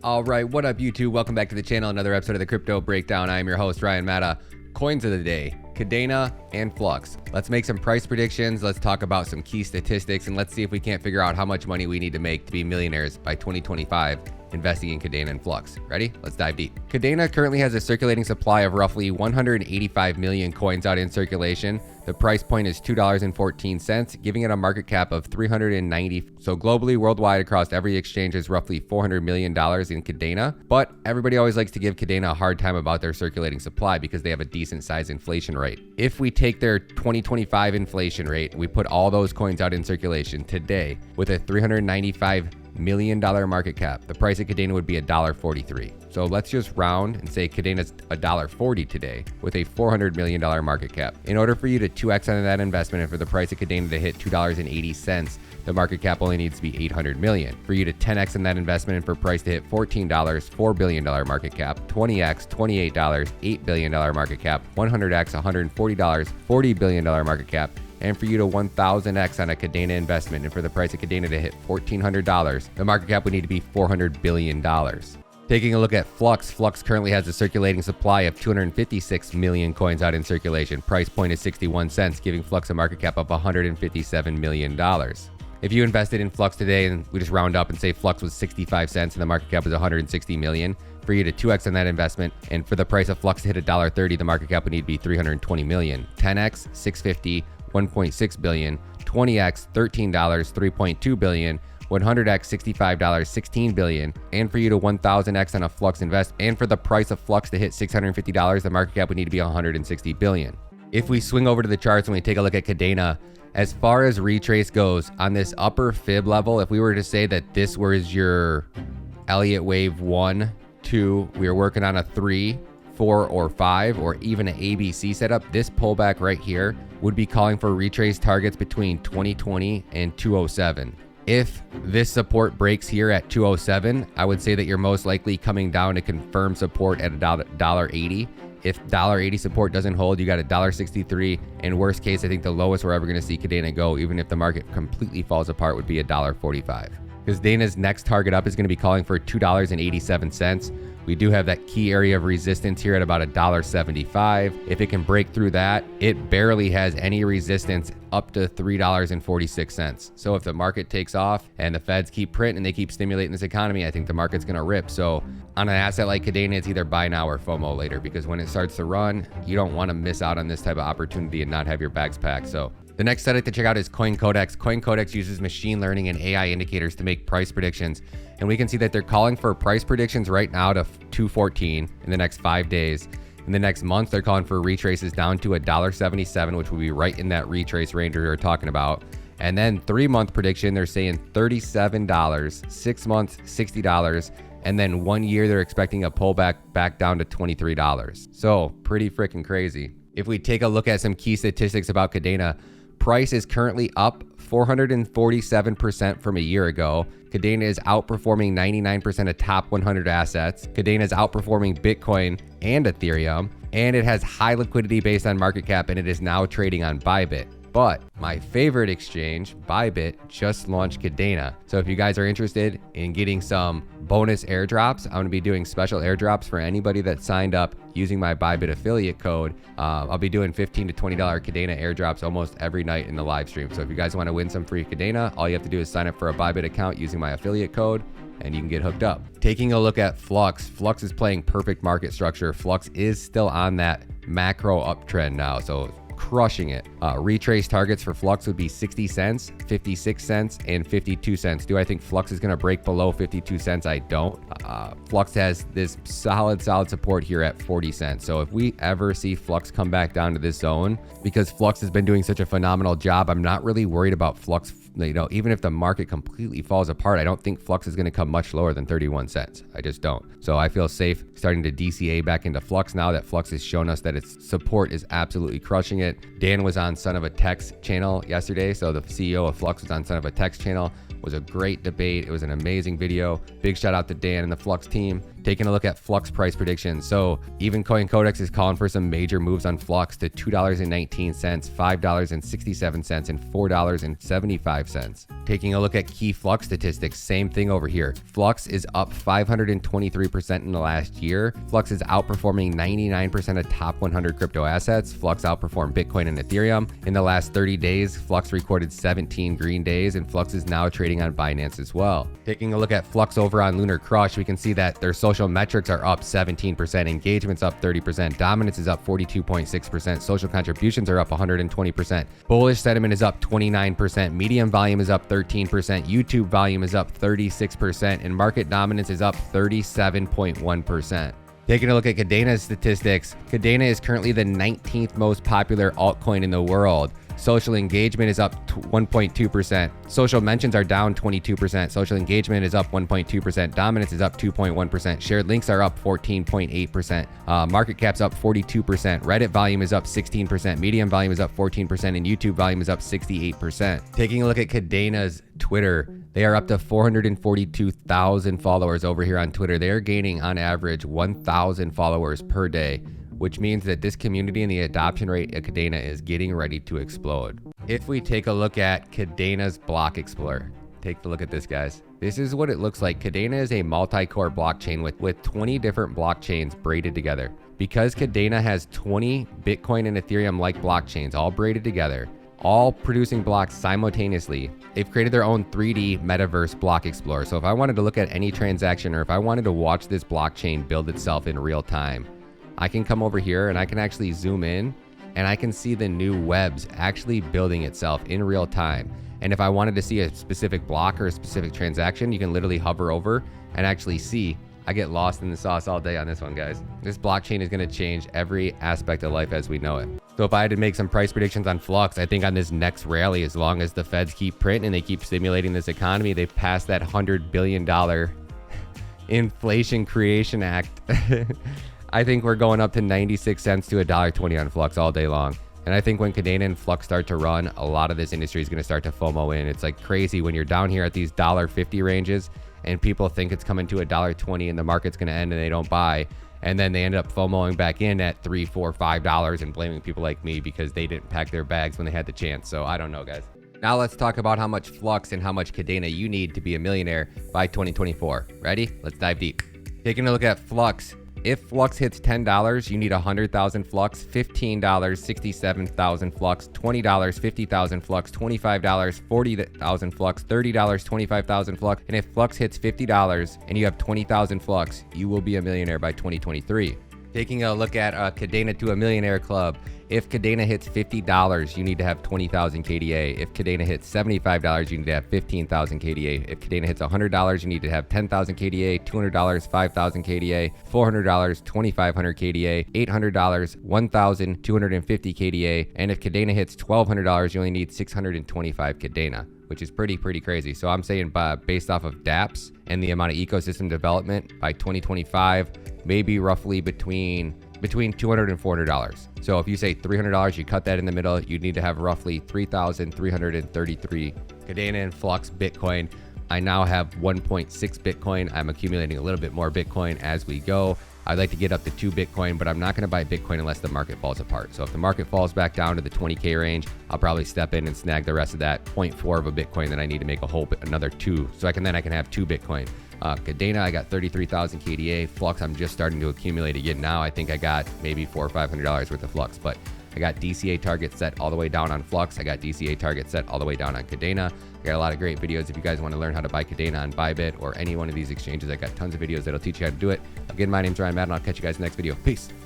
All right, what up YouTube? Welcome back to the channel. Another episode of the Crypto Breakdown. I am your host, Ryan Matta. Coins of the day, Kadena and Flux. Let's make some price predictions. Let's talk about some key statistics, and let's see if we can't figure out how much money we need to make to be millionaires by 2025 investing in Kadena and Flux. Ready? Let's dive deep. Kadena currently has a circulating supply of roughly 185 million coins out in circulation. The price point is $2.14, giving it a market cap of 390. So globally, worldwide, across every exchange is roughly $400 million in Kadena. But everybody always likes to give Kadena a hard time about their circulating supply because they have a decent size inflation rate. If we take their 2025 inflation rate, we put all those coins out in circulation today with a $395 million market cap, the price of Kadena would be $1.43. So let's just round and say Kadena's $1.40 today with a $400 million market cap. In order for you to 2x on that investment and for the price of Kadena to hit $2.80, the market cap only needs to be $800 million. For you to 10x on that investment and for price to hit $14, $4 billion market cap, 20x, $28, $8 billion market cap, 100x, $140, $40 billion market cap, and for you to 1000x on a Kadena investment and for the price of Kadena to hit $1,400, the market cap would need to be $400 billion. Taking a look at Flux, Flux currently has a circulating supply of 256 million coins out in circulation. Price point is 61 cents, giving Flux a market cap of $157 million. If you invested in Flux today and we just round up and say Flux was 65 cents and the market cap was 160 million, for you to 2x on that investment and for the price of Flux to hit $1.30, the market cap would need to be 320 million. 10x, 650, 1.6 billion, 20x, $13, 3.2 billion, 100x, $65, 16 billion, and for you to 1000x on a Flux invest and for the price of Flux to hit $650, the market cap would need to be 160 billion. If we swing over to the charts and we take a look at Kadena, as far as retrace goes, on this upper fib level, if we were to say that this was your Elliott wave 1, 2, we are working on a 3, 4, or 5, or even an ABC setup, this pullback right here would be calling for retrace targets between 2020 and 207. If this support breaks here at 207, I would say that you're most likely coming down to confirm support at $1.80. If $1.80 support doesn't hold, you got $1.63, and worst case, I think the lowest we're ever going to see Kadena go, even if the market completely falls apart, would be $1.45. Because Kadena's next target up is going to be calling for $2.87. We do have that key area of resistance here at about $1.75. If it can break through that, it barely has any resistance up to $3.46. So if the market takes off and the feds keep printing and they keep stimulating this economy, I think the market's going to rip. So on an asset like Kadena, it's either buy now or FOMO later, because when it starts to run, you don't want to miss out on this type of opportunity and not have your bags packed. So the next site to check out is CoinCodex. CoinCodex uses machine learning and AI indicators to make price predictions. And we can see that they're calling for price predictions right now to 214 in the next 5 days. In the next month, they're calling for retraces down to $1.77, which will be right in that retrace range we were talking about. And then 3-month prediction, they're saying $37, 6 months, $60. And then 1 year, they're expecting a pullback back down to $23. So pretty freaking crazy. If we take a look at some key statistics about Kadena, price is currently up 447% from a year ago. Kadena is outperforming 99% of top 100 assets. Kadena is outperforming Bitcoin and Ethereum, and it has high liquidity based on market cap, and it is now trading on BYBIT. But my favorite exchange, BYBIT, just launched Kadena. So if you guys are interested in getting some bonus airdrops, I'm going to be doing special airdrops for anybody that signed up using my BYBIT affiliate code. I'll be doing $15 to $20 Kadena airdrops almost every night in the live stream. So if you guys want to win some free Kadena, all you have to do is sign up for a BYBIT account using my affiliate code, and you can get hooked up. Taking a look at Flux, Flux is playing perfect market structure. Flux is still on that macro uptrend now, so crushing it. Retrace targets for Flux would be 60 cents, 56 cents, and 52 cents. Do I think Flux is going to break below 52 cents? I don't. Flux has this solid support here at 40 cents. So if we ever see Flux come back down to this zone, because Flux has been doing such a phenomenal job, I'm not really worried about Flux. Even if the market completely falls apart, I don't think Flux is going to come much lower than 31 cents. I just don't. So I feel safe starting to DCA back into Flux now that Flux has shown us that its support is absolutely crushing it. Dan was on Son of a Tech's channel yesterday. So the CEO of Flux was on Son of a Tech's channel. It was a great debate. It was an amazing video. Big shout out to Dan and the Flux team. Taking a look at Flux price predictions. So even CoinCodex is calling for some major moves on Flux to $2.19, $5.67, and $4.75. Taking a look at key Flux statistics, same thing over here. Flux is up 523% in the last year. Flux is outperforming 99% of top 100 crypto assets. Flux outperformed Bitcoin and Ethereum. In the last 30 days, Flux recorded 17 green days, and Flux is now trading on Binance as well. Taking a look at Flux over on Lunar Crush, we can see that their social metrics are up 17%, engagement's up 30%, dominance is up 42.6%, social contributions are up 120%, bullish sentiment is up 29%, medium volume is up 13%, YouTube volume is up 36%, and market dominance is up 37.1%. Taking a look at Kadena's statistics, Kadena is currently the 19th most popular altcoin in the world. Social engagement is up 1.2%. Social mentions are down 22%. Social engagement is up 1.2%. Dominance is up 2.1%. Shared links are up 14.8%. Market cap's up 42%. Reddit volume is up 16%. Medium volume is up 14%. And YouTube volume is up 68%. Taking a look at Kadena's Twitter, they are up to 442,000 followers over here on Twitter. They are gaining on average 1,000 followers per day, which means that this community and the adoption rate at Kadena is getting ready to explode. If we take a look at Kadena's Block Explorer, take a look at this, guys. This is what it looks like. Kadena is a multi-core blockchain with 20 different blockchains braided together. Because Kadena has 20 Bitcoin and Ethereum-like blockchains all braided together, all producing blocks simultaneously, they've created their own 3D metaverse block explorer. So if I wanted to look at any transaction, or if I wanted to watch this blockchain build itself in real time, I can come over here and I can actually zoom in and I can see the new webs actually building itself in real time. And if I wanted to see a specific block or a specific transaction, you can literally hover over and actually see. I get lost in the sauce all day on this one, guys. This blockchain is going to change every aspect of life as we know it. So if I had to make some price predictions on Flux, I think on this next rally, as long as the feds keep printing and they keep stimulating this economy, they've passed that $100 billion Inflation Creation Act. I think we're going up to 96 cents to $1.20 on Flux all day long. And I think when Kadena and Flux start to run, a lot of this industry is going to start to FOMO in. It's like crazy when you're down here at these $1.50 ranges and people think it's coming to $1.20 and the market's going to end and they don't buy. And then they end up FOMOing back in at $3, $4, $5 and blaming people like me because they didn't pack their bags when they had the chance. So I don't know, guys. Now let's talk about how much Flux and how much Kadena you need to be a millionaire by 2024. Ready? Let's dive deep. Taking a look at Flux. If Flux hits $10, you need 100,000 Flux, $15, 67,000 Flux, $20, 50,000 Flux, $25, 40,000 Flux, $30, 25,000 Flux. And if Flux hits $50 and you have 20,000 Flux, you will be a millionaire by 2023. Taking a look at Kadena to a Millionaire Club. If Kadena hits $50, you need to have 20,000 KDA. If Kadena hits $75, you need to have 15,000 KDA. If Kadena hits $100, you need to have 10,000 KDA, $200, 5,000 KDA, $400, 2,500 KDA, $800, 1,250 KDA. And if Kadena hits $1,200, you only need 625 Kadena, which is pretty crazy. So I'm saying based off of dApps and the amount of ecosystem development by 2025, maybe roughly between $200 and $400. So if you say $300, you cut that in the middle, you'd need to have roughly 3,333 Kadena and Flux Bitcoin. I now have 1.6 Bitcoin. I'm accumulating a little bit more Bitcoin as we go. I'd like to get up to 2 Bitcoin, but I'm not going to buy Bitcoin unless the market falls apart. So if the market falls back down to the 20K range, I'll probably step in and snag the rest of that 0.4 of a Bitcoin that I need to make another 2. So I can have 2 Bitcoin. Kadena, I got 33,000 KDA. Flux, I'm just starting to accumulate again now. I think I got maybe $400 or $500 worth of Flux, but I got DCA targets set all the way down on Flux. I got DCA targets set all the way down on Kadena. I got a lot of great videos. If you guys want to learn how to buy Kadena on BYBIT or any one of these exchanges, I got tons of videos that'll teach you how to do it. Again, my name's Ryan Madden. I'll catch you guys in the next video. Peace.